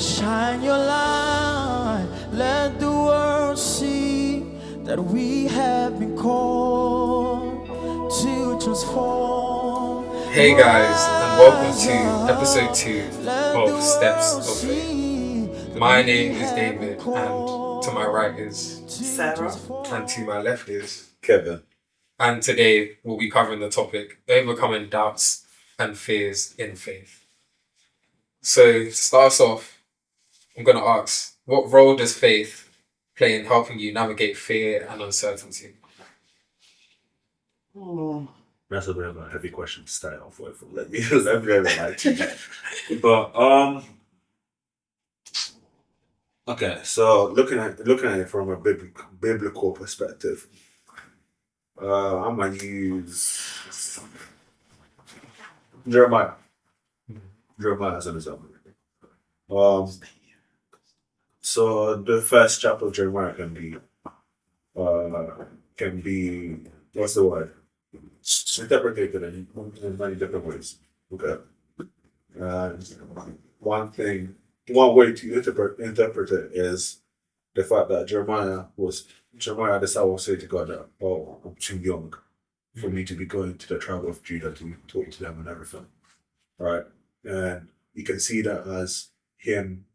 Shine your light, let the world see that we have been called to transform. Hey guys, and welcome to episode 2 of Steps of Faith. My name is David, and to my right is Sarah, and to my left is Kevin. And today we'll be covering the topic overcoming doubts and fears in faith. So to start us off, I'm going to ask, what role does faith play in helping you navigate fear and uncertainty? That's a bit of a heavy question to start off with. Let me like But okay, so looking at it from a biblical perspective, I'm gonna use Jeremiah. Jeremiah as an example. So the first chapter of Jeremiah can be what's the word? Interpreted in many different ways. Okay. And one way to interpret it is the fact that Jeremiah at the start will say to God that, oh, I'm too young for me to be going to the tribe of Judah to talk to them and everything. Right? And you can see that as him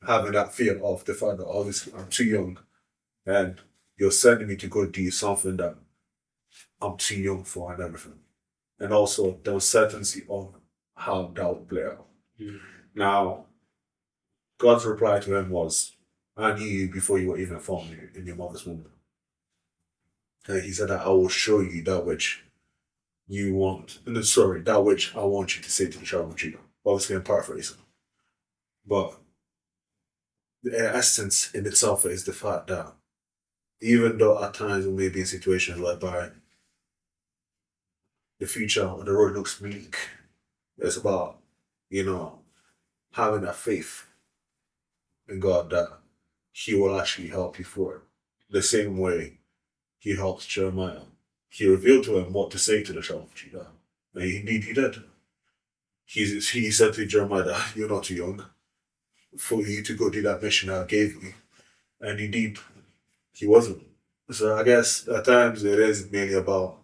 having that fear of the fact that obviously I'm too young and you're sending me to go do something that I'm too young for and everything. And also the uncertainty of how that would play out. Now, God's reply to him was, I knew you before you were even formed in your mother's womb. And he said that I will show you that which you want. That which I want you to say to the child of Judah. Obviously, I'm paraphrasing. But the essence in itself is the fact that even though at times we may be in situations whereby the future on the road looks bleak, it's about, having that faith in God that He will actually help you through it. The same way He helped Jeremiah. He revealed to him what to say to the child of Judah. And indeed he did. He said to Jeremiah that you're not too young for you to go do that mission I gave you. And indeed, he wasn't. So I guess at times it is mainly about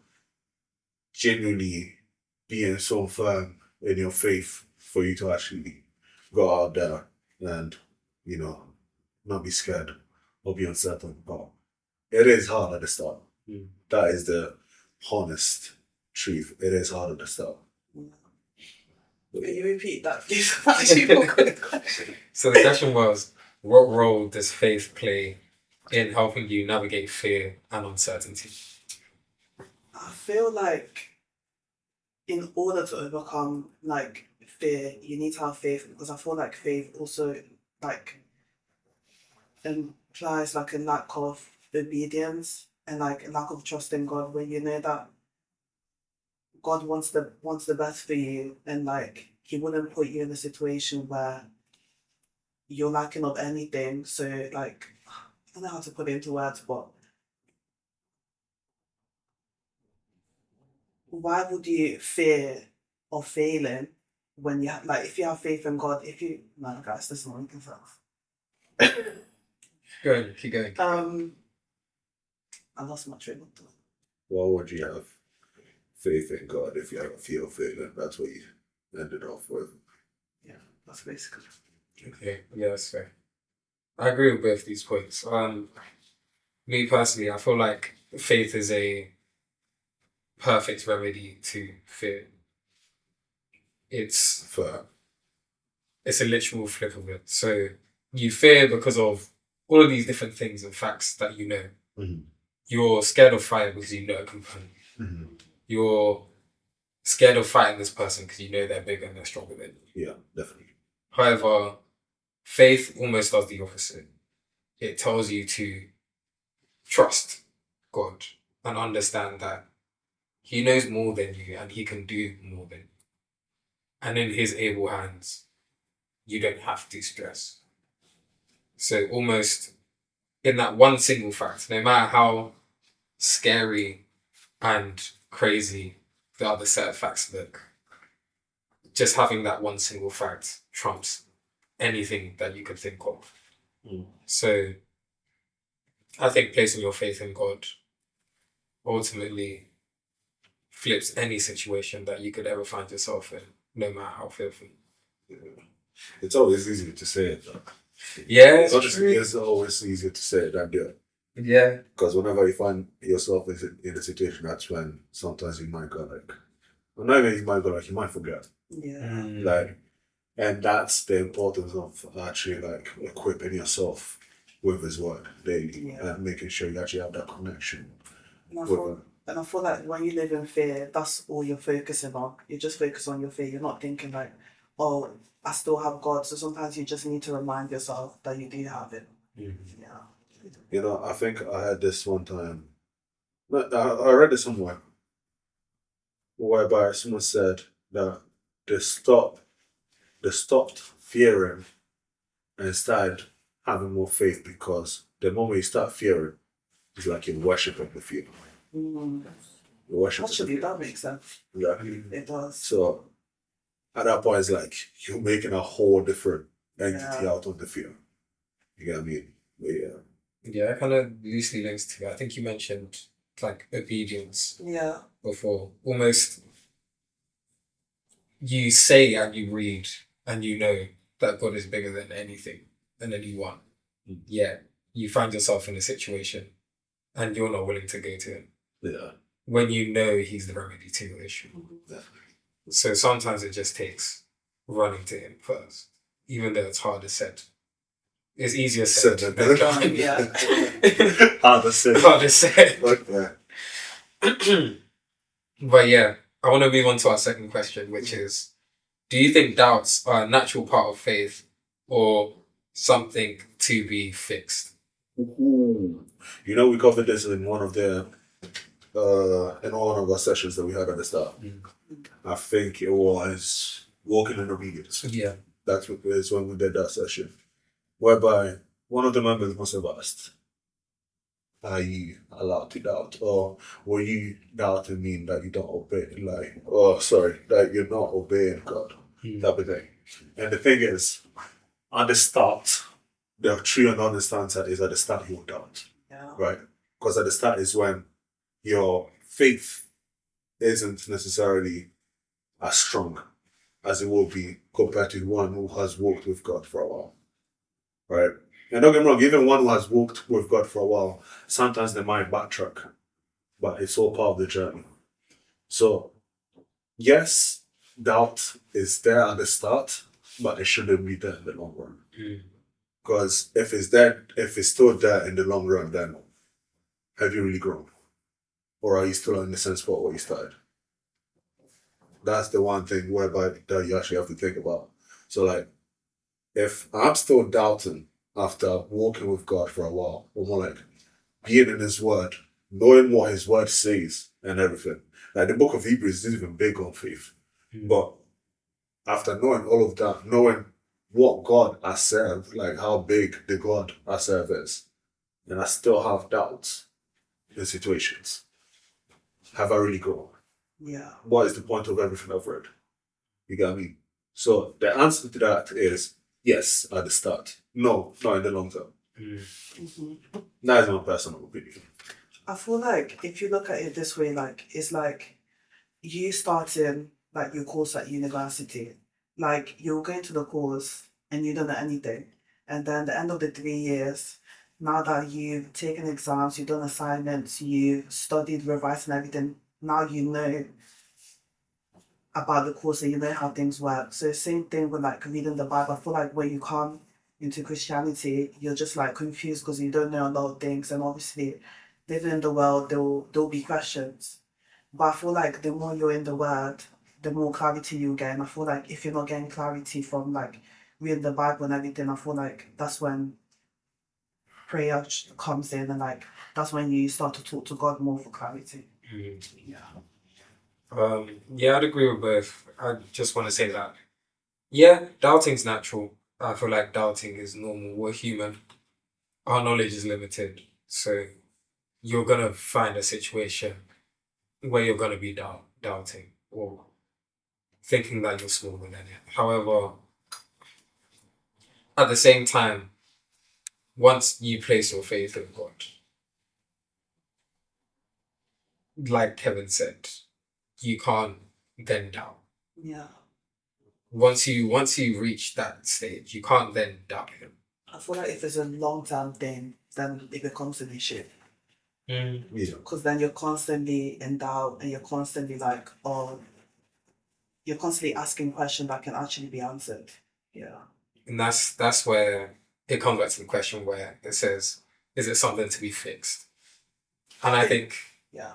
genuinely being so firm in your faith for you to actually go out there and, not be scared or be uncertain. But it is hard at the start. That is the honest truth. It is hard at the start. Can you repeat that, please? Question. So the question was, what role does faith play in helping you navigate fear and uncertainty? I feel like in order to overcome fear, you need to have faith, because I feel like faith also implies a lack of obedience and a lack of trust in God, where you know that God wants the best for you, and He wouldn't put you in a situation where you're lacking of anything. So I don't know how to put it into words, but why would you fear of failing when you if you have faith in God? No, guys, this is not making sense. Keep going. I lost my train of thought. Why would you have faith in God if you have a fear of failing? That's what you ended off with. Yeah, that's basically. Okay, yeah, that's fair. I agree with both these points. Me personally, I feel like faith is a perfect remedy to fear. It's a literal flip of it. So you fear because of all of these different things and facts that you know. Mm-hmm. You're scared of fire because you know it can burn. Mm-hmm. You're scared of fighting this person because you know they're bigger and they're stronger than you. Yeah, definitely. However, faith almost does the opposite. It tells you to trust God and understand that He knows more than you and He can do more than you. And in His able hands, you don't have to stress. So almost in that one single fact, no matter how scary and crazy the other set of facts look, just having that one single fact trumps anything that you could think of. Mm. So I think placing your faith in God ultimately flips any situation that you could ever find yourself in, no matter how fearful. It's always easier to say it, though. Yeah, it's Honestly, true. it's always easier to say it than do it. Yeah. Because whenever you find yourself in a situation, that's when sometimes you might go like, well, not even you might go like, you might forget. Yeah. Like, and that's the importance of actually like equipping yourself with His Word daily and making sure you actually have that connection. And I with feel, Him. and I feel like when you live in fear, that's all you're focusing on. You just focus on your fear. You're not thinking like, oh, I still have God. So sometimes you just need to remind yourself that you do have it. Yeah. You know, I think I had this one time. I read it somewhere whereby someone said that they stopped fearing and started having more faith because the moment you start fearing, it's like you're worshiping the fear. Mm. You're worshiping Actually, the fear. that makes sense. Exactly. It does. So at that point, it's like you're making a whole different entity out of the fear. You get what I mean? But yeah. Yeah, it kind of loosely links to, I think you mentioned like obedience Yeah. before. Almost you say and you read and you know that God is bigger than anything, than anyone. Yeah, you find yourself in a situation and you're not willing to go to Him. Yeah. When you know He's the remedy to your issue. So sometimes it just takes running to Him first, even though it's harder said. It's easier said than done. Yeah. Harder said. Harder said. Okay. But yeah, I want to move on to our second question, which is, do you think doubts are a natural part of faith or something to be fixed? Ooh. You know, we covered this in one of our sessions that we had at the start. I think it was walking in obedience. Yeah. That's what is when we did that session, whereby one of the members must have asked, "Are you allowed to doubt, or will you doubting mean that you don't obey? That you're not obeying God, type of thing." And the thing is, at the start, the true and honest answer is at the start you will doubt. Yeah. Right? Because at the start is when your faith isn't necessarily as strong as it will be compared to one who has walked with God for a while. Right? And don't get me wrong, even one who has walked with God for a while, sometimes they might backtrack, but it's all part of the journey. So, yes, doubt is there at the start, but it shouldn't be there in the long run. Because if it's still there in the long run, then have you really grown? Or are you still in the same spot where you started? That's the one thing whereby that you actually have to think about. So like, if I'm still doubting after walking with God for a while, or more like being in His Word, knowing what His Word says and everything. Like the book of Hebrews is even big on faith. But after knowing all of that, knowing what God has said, like how big the God I serve is, and I still have doubts in situations. Have I really grown? Yeah. What is the point of everything I've read? You get what I mean? So the answer to that is yes at the start. No, not in the long term. That is my personal opinion. I feel like if you look at it this way, like it's like you starting like your course at university, like you're going to the course and you don't know anything, and then the end of the 3 years, now that you've taken exams, you've done assignments, you've studied, revised, and everything, now you know about the course and you know how things work. So same thing with like reading the Bible. I feel like when you come into Christianity, you're just like confused because you don't know a lot of things, and obviously living in the world there'll be questions. But I feel like the more you're in the word, the more clarity you get. And I feel like if you're not getting clarity from like reading the Bible and everything, I feel like that's when prayer comes in, and like that's when you start to talk to God more for clarity. Yeah. Yeah, I'd agree with both. I just want to say that, yeah, doubting's natural. I feel like doubting is normal. We're human. Our knowledge is limited. So you're going to find a situation where you're going to be doubting or thinking that you're smaller than it. However, at the same time, once you place your faith in God, like Kevin said, you can't then doubt. Yeah. Once you reach that stage, you can't then doubt him. I feel like if it's a long-term thing, then it becomes an issue. Yeah. Because then you're constantly in doubt and you're constantly like, oh, you're constantly asking questions that can actually be answered. Yeah. And that's where it comes back to the question where it says, is it something to be fixed? And I think, Yeah.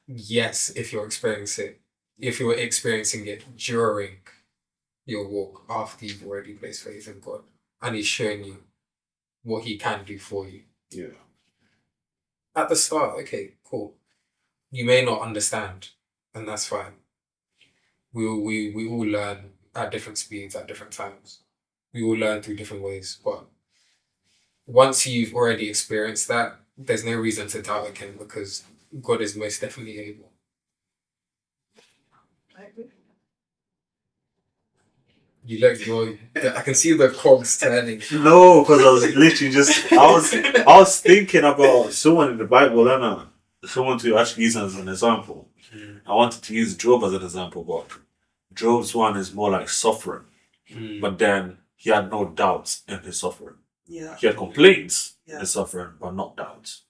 yes, if you're experiencing it during your walk after you've already placed faith in God and He's showing you what He can do for you. Yeah. At the start, okay, cool. You may not understand, and that's fine. We all learn at different speeds at different times. We all learn through different ways, but once you've already experienced that, there's no reason to doubt again because God is most definitely able. I agree. I can see the cogs turning. No, because I was literally I was thinking about someone in the Bible, and someone to actually use as an example. I wanted to use Job as an example, but Job's one is more like suffering. But then he had no doubts in his suffering. Yeah. He had complaints in Yeah. his suffering, but not doubts.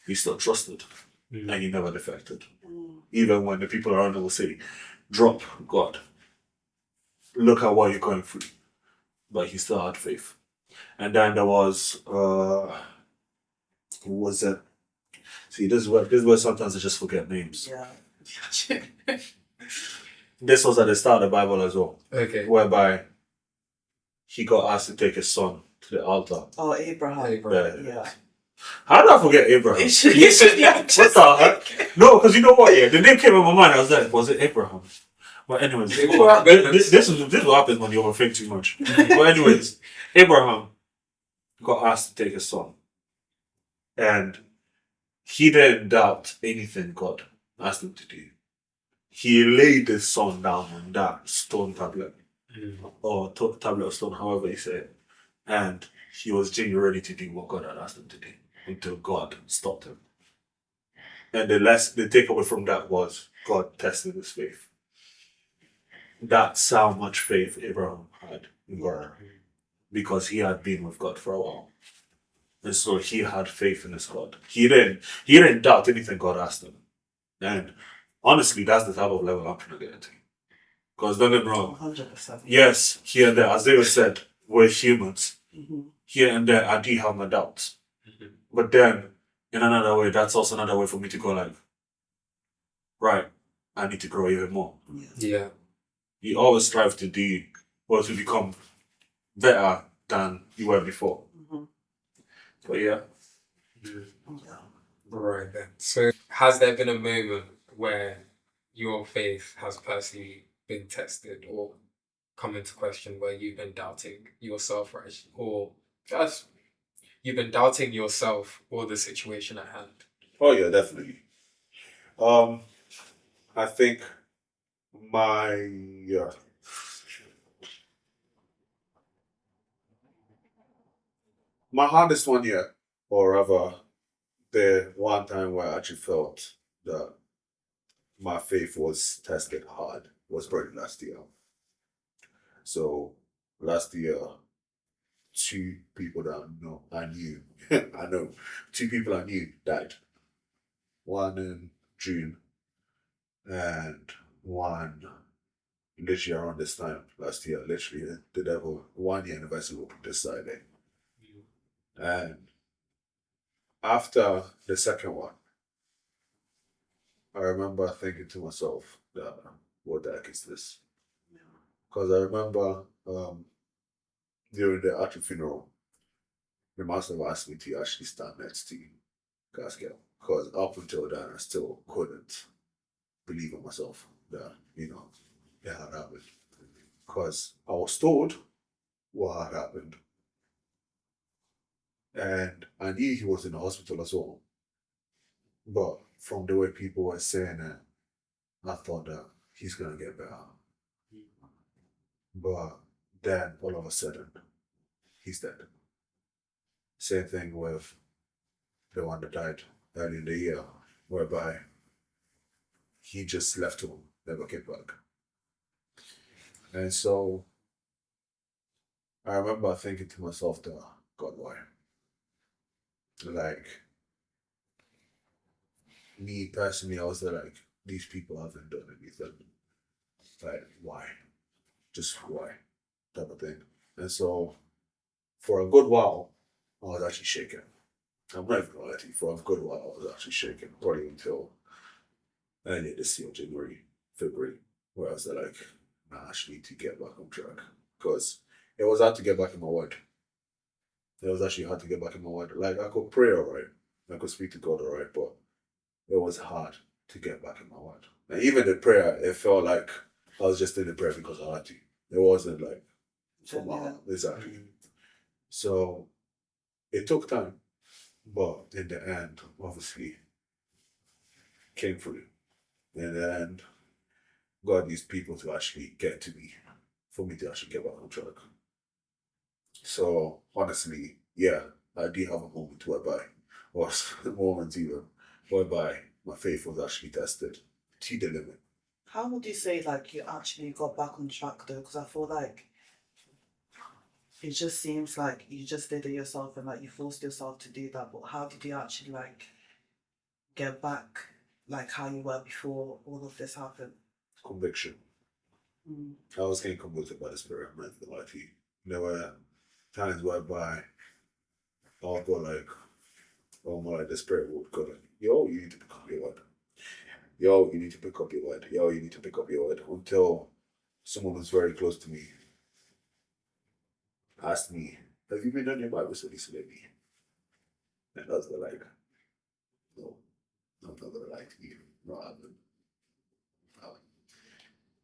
He still trusted, and he never defected. Even when the people around him will say, "Drop God. Look at what you're going through," but he still had faith. And then there was who was it? See, this is where sometimes I just forget names. Yeah. This was at the start of the Bible as well, Okay. whereby he got asked to take his son to the altar. Oh, Abraham. Yeah. How did I forget Abraham? You should What the heck? No, because you know what? Yeah, the name came in my mind. I was like, was it Abraham? But anyways, this is what happens when you overthink too much. But anyways, Abraham got asked to take his son, and he didn't doubt anything God asked him to do. He laid his son down on that stone tablet, or tablet of stone, however you say it, and he was genuinely ready to do what God had asked him to do until God stopped him. And the takeaway from that was God tested his faith. That's how much faith Abraham had in God, because he had been with God for a while. And so he had faith in his God. He didn't doubt anything God asked him. And honestly, that's the type of level I'm trying to get into. Because don't get me wrong. 100%. Yes, here and there, as David said, we're humans. Mm-hmm. Here and there, I do have my doubts. But then, in another way, that's also another way for me to go like, right, I need to grow even more. Yeah. You always strive to do or to become better than you were before. But yeah. Right then. So, has there been a moment where your faith has personally been tested or come into question where you've been doubting yourself, right? Or just you've been doubting yourself or the situation at hand? Oh yeah, definitely. I think my my hardest one yet, or rather, the one time where I actually felt that my faith was tested hard was probably last year. So last year, two people that I knew, I know, two people I knew died. One in June, and one literally around this time last year. Literally, the devil 1 year anniversary will be this Saturday. And after the second one, I remember thinking to myself that what the heck is this? Because I remember during the actual funeral, the master asked me to actually stand next to casket. Because up until then, I still couldn't believe in myself that, it had happened. Because I was told what had happened. And I knew he was in the hospital as well. But from the way people were saying it, I thought that he's going to get better. But then, all of a sudden, he's dead. Same thing with the one that died early in the year, whereby he just left home, never came back. And so I remember thinking to myself, God, why? Like, me personally, I was there like, these people haven't done anything. Like, why? Just why? Type of thing. And so, for a good while, I was actually shaking. I'm not even gonna lie to you, for a good while, I was actually shaking, probably until early this year, January, February, where I was like, I actually need to get back on track. Because it was hard to get back in my word. It was actually hard to get back in my word. Like, I could pray alright, I could speak to God alright, but it was hard to get back in my word. And even the prayer, it felt like I was just doing the prayer because I had to. It wasn't like from my heart. Exactly. So it took time, but in the end, obviously, came through. In the end, God used people to actually get to me, for me to actually get back on track. So honestly, yeah, I did have a moment whereby, or moments even, whereby my faith was actually tested to the limit. How would you say like you actually got back on track though? Because I feel like it just seems like you just did it yourself and like you forced yourself to do that. But how did you actually like get back like how you were before all of this happened? Conviction. I was getting convicted by the Spirit, I'm not gonna lie to you. There were times whereby I'll go like, oh my, like the Spirit would go like, yo, you need to pick up your word. Yo, you need to pick up your word. Yo, you need to pick up your word. Until someone was very close to me asked me, have you been on your Bible study lately? And I was like, no, I'm not gonna lie to you. No, I haven't.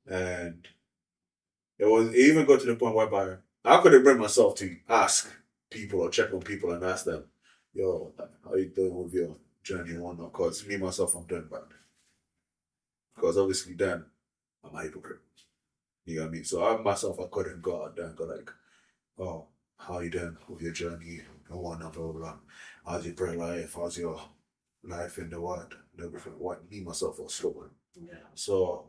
And it even got to the point whereby I couldn't bring myself to ask people or check on people and ask them, yo, how you doing with your journey or not? Because me myself, I'm doing bad. Because obviously then I'm a hypocrite. You know what I mean? So I myself, I couldn't go out there and go like, oh, how you doing with your journey and whatnot, blah, blah, blah. How's your prayer life? How's your life in the word and everything? What me myself was struggling. Yeah. So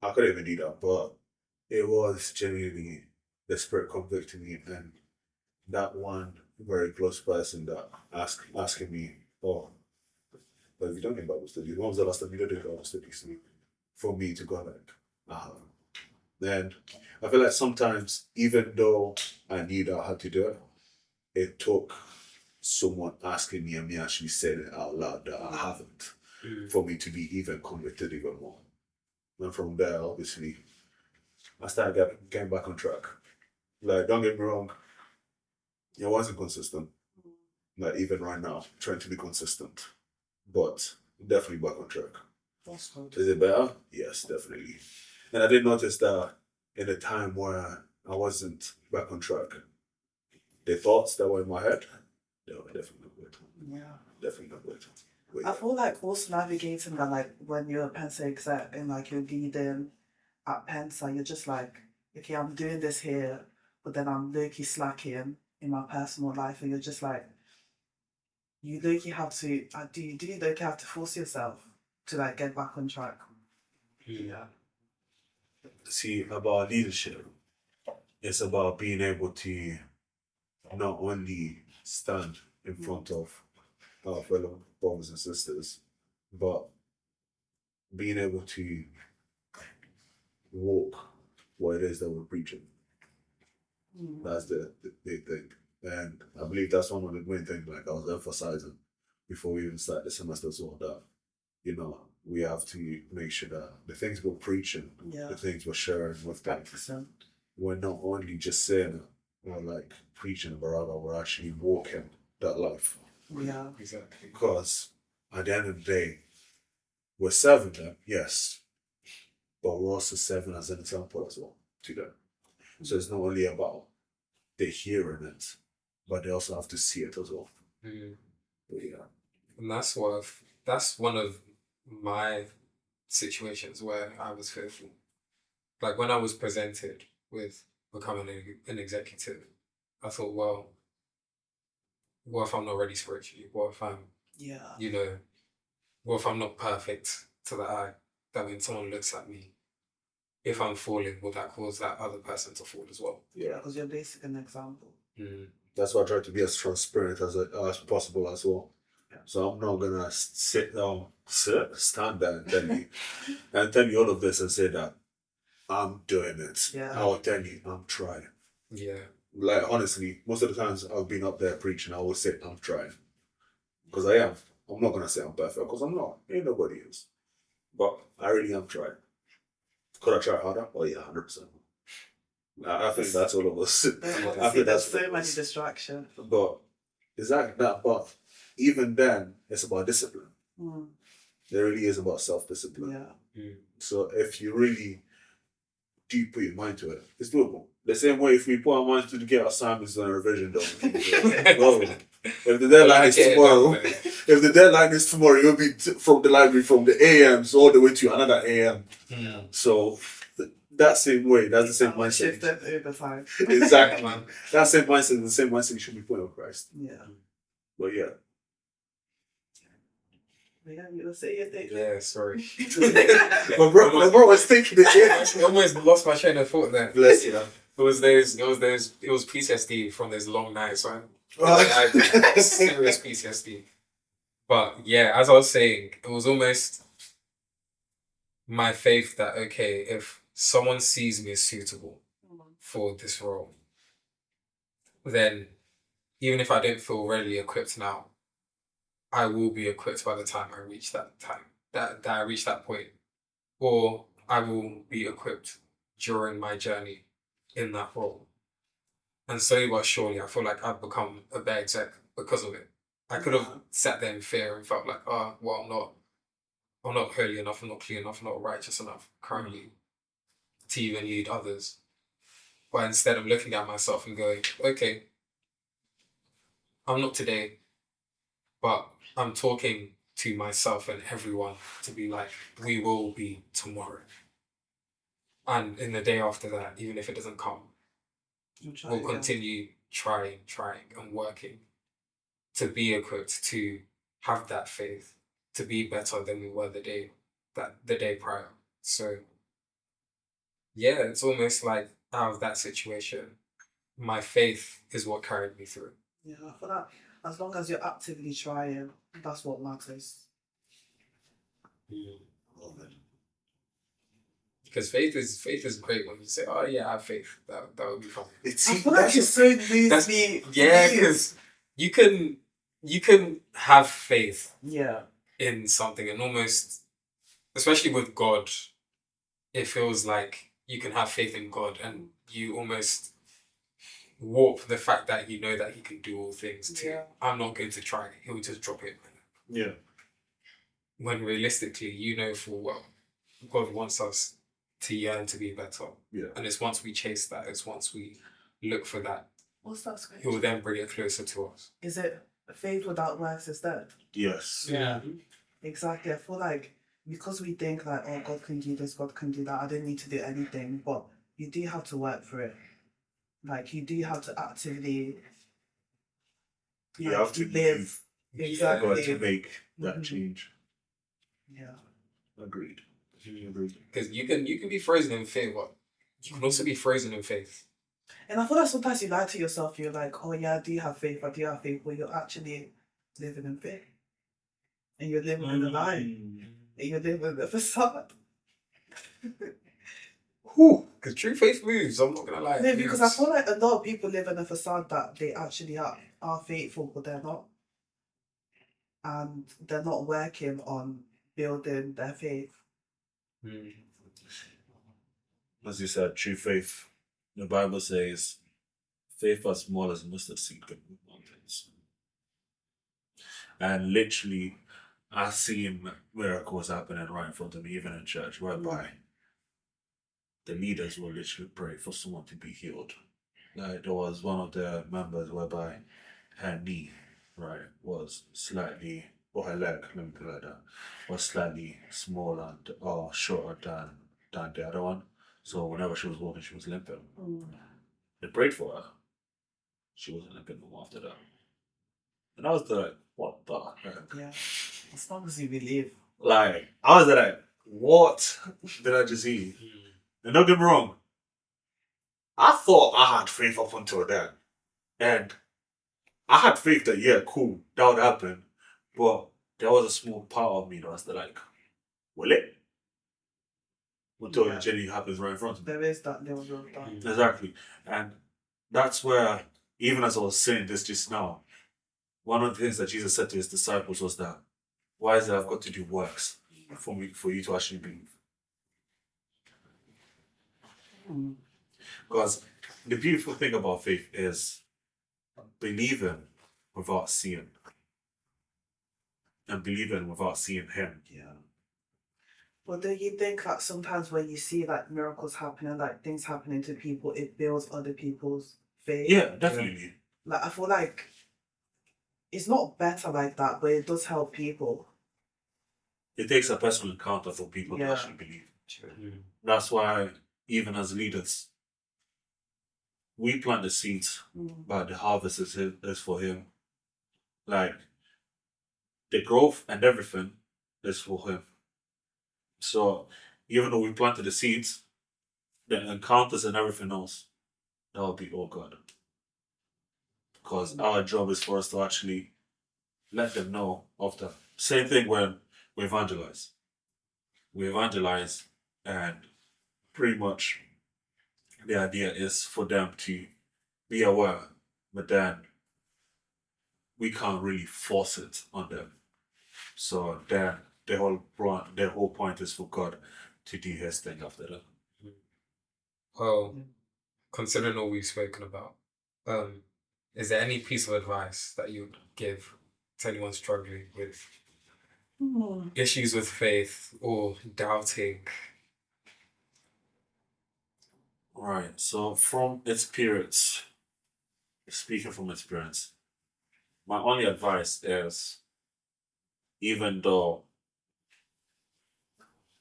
I couldn't even do that, but it was genuinely the Spirit convicting me, and that one very close person that asking me, oh, but if you don't get Bible studies, when was the last time you did Bible studies? For me to go like, I haven't. And I feel like sometimes, even though I knew that I had to do it, it took someone asking me and me actually saying it out loud that I haven't, for me to be even convicted even more. And from there, obviously, I started getting back on track. Like, don't get me wrong, it wasn't consistent. Like, even right now, trying to be consistent. But definitely back on track. That's good. Is it better? Yes, definitely. And I did notice that in a time where I wasn't back on track, the thoughts that were in my head, they were definitely not good. Yeah. Definitely not good. But I feel like also navigating that, like when you're a Pensa exec and like you're leading at Pensa, you're just like, okay, I'm doing this here, but then I'm low-key slacking in my personal life, and you're just like, you low-key have to, do you low-key have to force yourself to like get back on track? Yeah. see, about leadership, it's about being able to not only stand in front of our fellow brothers and sisters, but being able to walk what it is that we're preaching. That's the big thing. And I believe that's one of the main things like I was emphasizing before we even start the semester as well, that, you know, we have to make sure that the things we're preaching, the things we're sharing with them, we're not only just saying it or like preaching, but rather we're actually walking that life. Yeah. Exactly. Because at the end of the day, we're serving them, yes, but we're also serving as an example as well to them. So it's not only about they hearing it, but they also have to see it as well. But yeah. And that's one of my situations where I was fearful. Like when I was presented with becoming an executive, I thought, well, what if I'm not ready spiritually? What if I'm, Yeah. you know, what if I'm not perfect to the eye? That when someone looks at me, if I'm falling, will that cause that other person to fall as well? Yeah, because you're basically an example. That's why I try to be as transparent as possible as well. Yeah. So I'm not gonna stand there and tell you all of this and say that I'm doing it. Yeah. I'll tell you I'm trying. Yeah. Like honestly, most of the times I've been up there preaching, I always say I'm trying because I am. I'm not gonna say I'm perfect because I'm not. Ain't nobody is. But I really am trying. Could I try harder? Oh yeah, 100%. I think that's all of us. I think There's that's so many distractions. But exactly that. But even then, it's about discipline. It really is about self-discipline. Yeah. So if you really do put your mind to it, it's doable. The same way if we put our minds to get assignments and revision done. Well, if the deadline is tomorrow, you'll be from the library from the AMs all the way to another AM. So that same way, that's the same mindset. Shift over time. Exactly, man. That same mindset is the same mindset you should be putting on Christ. Yeah. But yeah. Yeah, you were saying your thing. Yeah, sorry. my bro was thinking the I almost lost my train of thought there. Bless you. It was PTSD from those long nights, man. I had serious PTSD. But yeah, as I was saying, it was almost my faith that, okay, if someone sees me as suitable for this role, then even if I don't feel readily equipped now, I will be equipped by the time I reach that time, that I reach that point. Or I will be equipped during my journey in that role. And slowly but surely, I feel like I've become a better exec because of it. I could have sat there in fear and felt like, oh, well, I'm not holy enough, I'm not clean enough, I'm not righteous enough currently to even lead others. But instead, I'm looking at myself and going, okay, I'm not today, but I'm talking to myself and everyone to be like, we will be tomorrow. And in the day after that, even if it doesn't come, we'll continue trying and working to be equipped to have that faith, to be better than we were the day prior. So yeah, it's almost like out of that situation, my faith is what carried me through. Yeah, for that, as long as you're actively trying, that's what matters. Because faith is great when you say, oh yeah, I have faith. That would be fun. I feel like it's so loosely. Yeah, because you can have faith in something and almost, especially with God, it feels like you can have faith in God and you almost warp the fact that you know that he can do all things to, I'm not going to try, he'll just drop it. Yeah. When realistically, you know full well, God wants us to yearn to be better. Yeah. And it's once we chase that, it's once we look for that, What's that scripture? he will then bring it closer to us. Is it faith without works is dead? Yes. Yeah. Exactly. I feel like because we think like, oh, God can do this, God can do that, I don't need to do anything, but you do have to work for it. Like, you do have to actively You have to live. Exactly. God to make that change. Yeah. Agreed. Because you can be frozen in fear, but you can also be frozen in faith. And I feel like sometimes you lie to yourself, you're like, oh yeah, I do have faith, but you're actually living in fear. And you're living in a lie. And you're living in a facade. Because true faith moves, I'm not going to lie. No, because I feel like a lot of people live in a facade that they actually are faithful, but they're not. And they're not working on building their faith. As you said, true faith. The Bible says, faith as small as mustard seed can move mountains. And literally, I've seen miracles happening right in front of me, even in church, whereby the leaders will literally pray for someone to be healed. Like there was one of the members whereby her knee, right, was slightly, or her leg, let me put it like that, was slightly smaller or shorter than the other one. So whenever she was walking, she was limping. They prayed for her. she wasn't a bit more after that. And I was like, what the heck? Yeah. As long as you believe. Like, I was like, what did I just see? And don't get me wrong, I thought I had faith up until then. And I had faith that, yeah, cool, that would happen. But there was a small part of me that was like, will it? Until Yeah. it genuinely happens right in front of me. There is that little bit of that. Exactly. And that's where, even as I was saying this just now, one of the things that Jesus said to his disciples was that, why is it I've got to do works for you to actually believe? Because the beautiful thing about faith is believing without seeing. And believing without seeing him. Yeah. But do you think that sometimes when you see like miracles happening, like things happening to people, it builds other people's faith? Yeah, definitely. Like I feel like it's not better like that, but it does help people. It takes a personal encounter for people to Yeah. actually believe. That's why, even as leaders, we plant the seeds, but the harvest is for him. Like, the growth and everything is for him. So, even though we planted the seeds, the encounters and everything else, that will be all God. Because our job is for us to actually let them know of that. Same thing when we evangelize. We evangelize, and pretty much the idea is for them to be aware, but then we can't really force it on them. So then the whole point is for God to do his thing after that. Well, considering all we've spoken about, is there any piece of advice that you would give to anyone struggling with issues with faith or doubting? Right. So from experience, speaking from experience, my only advice is, even though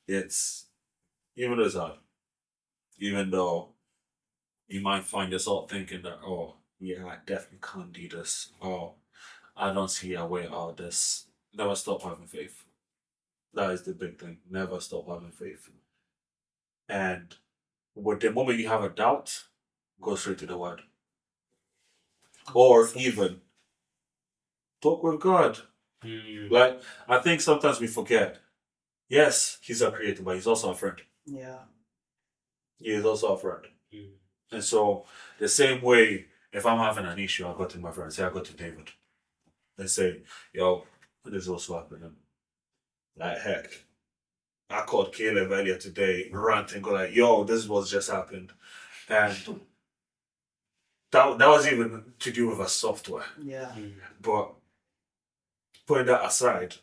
it's hard, even though you might find yourself thinking that, oh, yeah, I definitely can't do this, or I don't see a way out of this, never stop having faith. That is the big thing. Never stop having faith. And with the moment you have a doubt, go straight to the word. Or even talk with God. Like, I think sometimes we forget, yes, he's our creator, but he's also a friend. Yeah. He is also a friend. And so, the same way, if I'm having an issue, I'll go to my friend. Say, I go to David and say, yo, this is also happening. Like, heck, I called Caleb earlier today, ranting, go like, yo, this is what's just happened. And that was even to do with a software. Yeah. But putting that aside,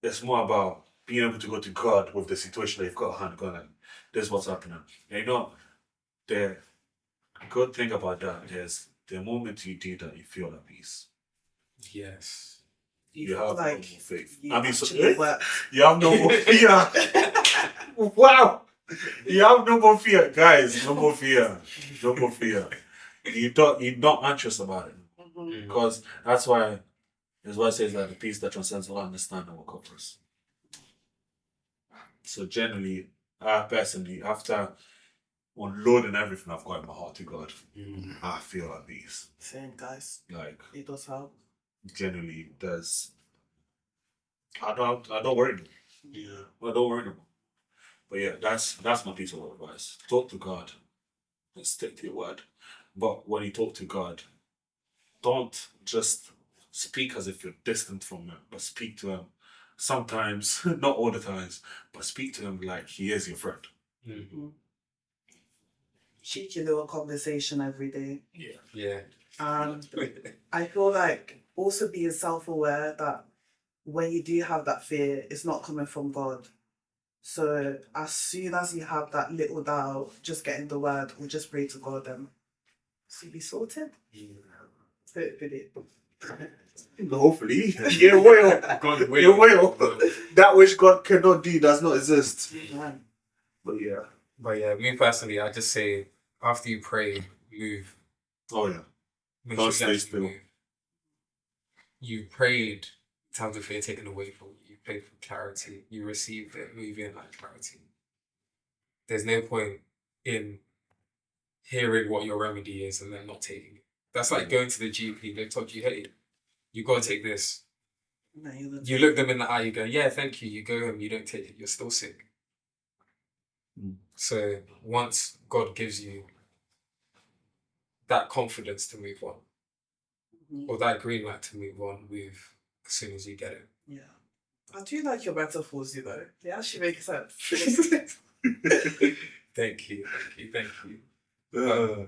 it's more about being able to go to God with the situation that you've got at hand, going like, this is what's happening. And you know, the good thing about that is the moment you do that, you feel at peace. Yes. You You feel have no like more faith. you I mean, so, actually work. you have no more fear. Wow. You have no more fear, guys. No more fear. No more fear. You're not anxious about it. Because that's why it says that the peace that transcends all understanding will cover us. So generally, I personally, after unloading everything I've got in my heart to God, I feel at peace. Same, guys. Like, It does help. generally, I don't worry anymore. I don't worry anymore. But yeah, that's my piece of advice. Talk to God and stick to your word. But when you talk to God, don't just speak as if you're distant from him, but speak to him sometimes, not all the times, but speak to him like he is your friend. Cheeky little conversation every day. Yeah. And I feel like also being self-aware that when you do have that fear, it's not coming from God. So as soon as you have that little doubt, just get in the word or just pray to God and so be sorted. Hopefully. Hopefully. Yeah, well. God will. Yeah, well. That which God cannot do does not exist. But yeah. But yeah, me personally, I just say after you pray, move. Oh yeah. Make Can't sure you stay actually move. You prayed times of fear taken away from you. You prayed for clarity. You received it. Move in that clarity. There's no point in hearing what your remedy is and then not taking it. That's like going to the GP. They've told you, hey, you got to take this. No, you You look them in the eye, you go, yeah, thank you. You go home, you don't take it. You're still sick. So once God gives you that confidence to move on, or that green light to move on with as soon as you get it. Yeah. I do like your metaphors, you know. They actually make sense. Thank you. Uh,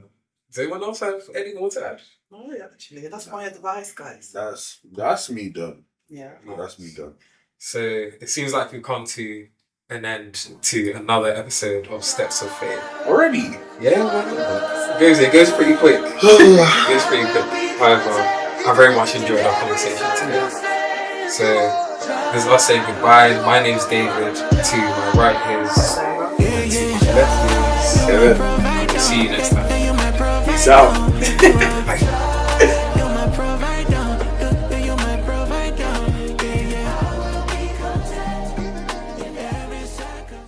Does anyone else have any more to add? Oh, yeah, actually. That's my advice, guys. that's me done. Yeah. That's me done. So it seems like we've come to an end to another episode of Steps of Faith. Already? Yeah, it goes pretty quick. However, I very much enjoyed our conversation today. So this is us saying goodbye. My name's David. To my right is, and to my left is Kevin. See you next time. Peace out. Bye.